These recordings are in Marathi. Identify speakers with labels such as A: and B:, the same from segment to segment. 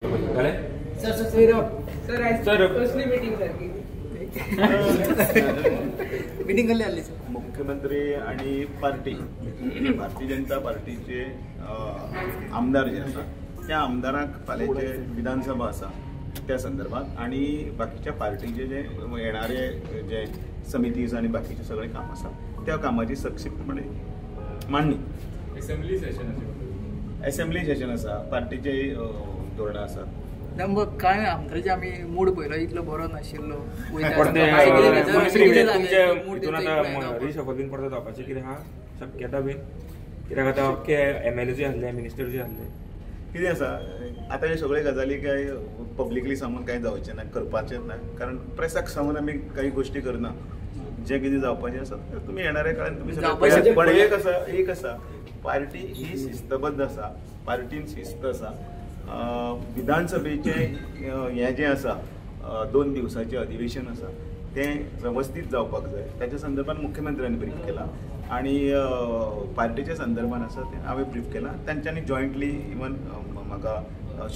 A: मीटिंग केली आली
B: मुख्यमंत्री आणि पार्टी भारतीय जनता पार्टीचे आमदार जे आसात त्या आमदाराक फाल्यांचे विधानसभा आसा त्या संदर्भात आणि बाकीच्या पार्टीचे जे येणारे जे समितीज आणि बाकीचे सगळे काम आसा त्या कामाची संक्षिप्तपणे मांडणी असेंब्ली सेशन आसा पार्टीचे धोरणां आसात
A: मग काय आमदाराचे आम्ही मूड पळयलो इतलो बरो नाशिल्लो
C: रिशफल बीन परत जावपाचें कितें आहा शक्यता बीन कित्याक आतां अख्खे MLA जे आहले मिनिस्टर जे आहले
B: कितें आसा आतां हे सगळे गजाली काय पब्लिकली सांगून कांय जावचें ना करपाचेंच ना कारण प्रेसाक सांगून आमी काही गोष्टी करना जे कितें जावपाचें आसा तुमी येणाऱ्या काळान तुमी सगळे पण एक आसा पार्टी ही शिस्तबद्ध आसा पार्टीन शिस्त आसा विधानसभेचे हे जे आसा 2 दिवसाचें अधिवेशन आसा तें व्यवस्थित जावपाक जाय त्याच्या संदर्भात मुख्यमंत्र्यांनी ब्रीफ केला आणि पार्टीच्या संदर्भात आसा तें हांवें ब्रीफ केला तांच्यांनी जॉयंटली इवन म्हाका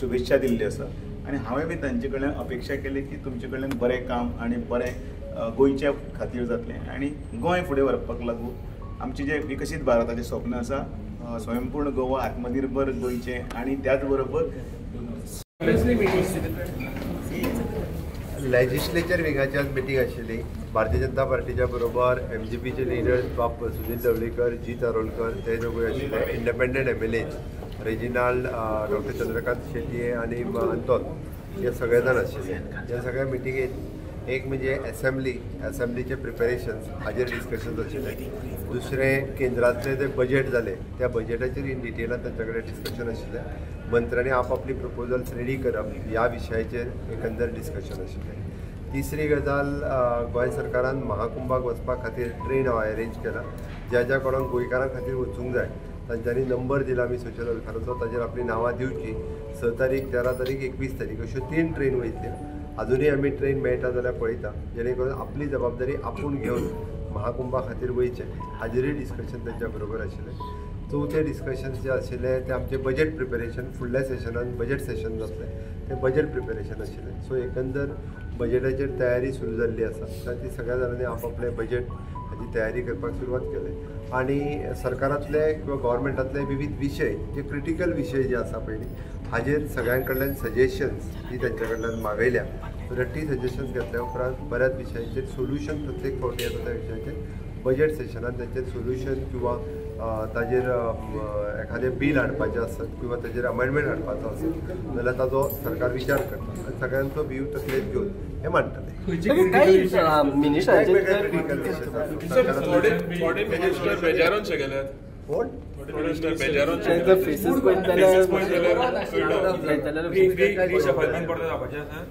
B: शुभेच्छा दिल्ली आसा आणि हांवें बी तांचे कडल्यान अपेक्षा केली की तुमचे कडल्यान बरें काम आणि बरें गोंयच्या खातीर जातलें आणि गोंय फुडें व्हरपाक लागून आमचे जे विकसीत भारताचें स्वप्न आसा स्वयंपूर्ण गोवा आत्मनिर्भर गोंयचें आणि त्याच बरोबर
D: लेजिस्लेचर विंगाची आज मिटींग आशिल्ली भारतीय जनता पार्टीच्या बरोबर MGPचे लिडर्स बाप सुनील ढवळीकर जी तारोलकर ते दोगूय आशिल्ले independent MLA Reginald doctor Chandrakant Shetye आणि अंतोल हे सगळे जाण आशिल्ले ह्या सगळ्या मिटिंगेत एक म्हणजे असेंब्लीचे प्रिपेरेशन्स हाजेर डिस्कशन्स आशिल्ले दुसरें केंद्रातले जे बजेट जाले त्या बजेटाचेर इन डिटेलान तांचे कडेन डिस्कशन आशिल्लें मंत्र्यांनी आपली प्रपोजल्स रेडी करप ह्या विशयाचेर एकंदर डिस्कशन आशिल्लें तिसरी गजाल गोंय सरकारान महाकुंभाक वचपा खातीर ट्रेन हांव अरेंज केला ज्या कोणाक गोंयकारां खातीर वचूंक जाय तांच्यांनी नंबर दिला आमी सोशल वेलफेराचो ताचेर आपली नांवां दिवची 6 तारीख 13 तारीख 21 तारीख अश्यो 3 ट्रेन वयतल्यो अजूनही आमी ट्रेन मेळटा जाल्यार पळयता जेणे करून आपली जबाबदारी आपूण घेवन महाकुंभा खातीर वयचें हाजेरूय डिस्कशन तांच्या बरोबर आशिल्लें चवथें डिस्कशन्स जे आशिल्ले ते आमचे बजेट प्रिपेरेशन फुडल्या सेशनान बजेट सेशन जातलें तें बजेट प्रिपेरेशन आशिल्लें सो एकंदर बजेटाचेर तयारी सुरू जाल्ली आसा ती सगळ्या जाणांनी आपले बजेट हाची तयारी करपाक सुरवात केली आणि सरकारांतले किंवा गव्हर्मेंटातले विविध विशय जे क्रिटिकल विशय जे आसा पयलीं हाजेर सगळ्यां कडल्यान सजेशन्स जी तांचे कडल्यान मागयल्या रट्टी सजेशन्स घेतल्या उपरांत बऱ्याच विशयांचेर सोल्युशन प्रत्येक फावटी येता त्या विशयाचेर बजेट सेशनान तांचेर सोल्युशन किंवा ताजेर एखादें बील हाडपाचें आसत किंवा ताजेर अमेंडमेंट हाडपाचो आसत जाल्यार ताजो सरकार विचार करता आनी सगळ्यांचो व्ह्यू तकलेंत घेवन हे मांडटले
C: रिशफल बीन परत जावपाचें आसा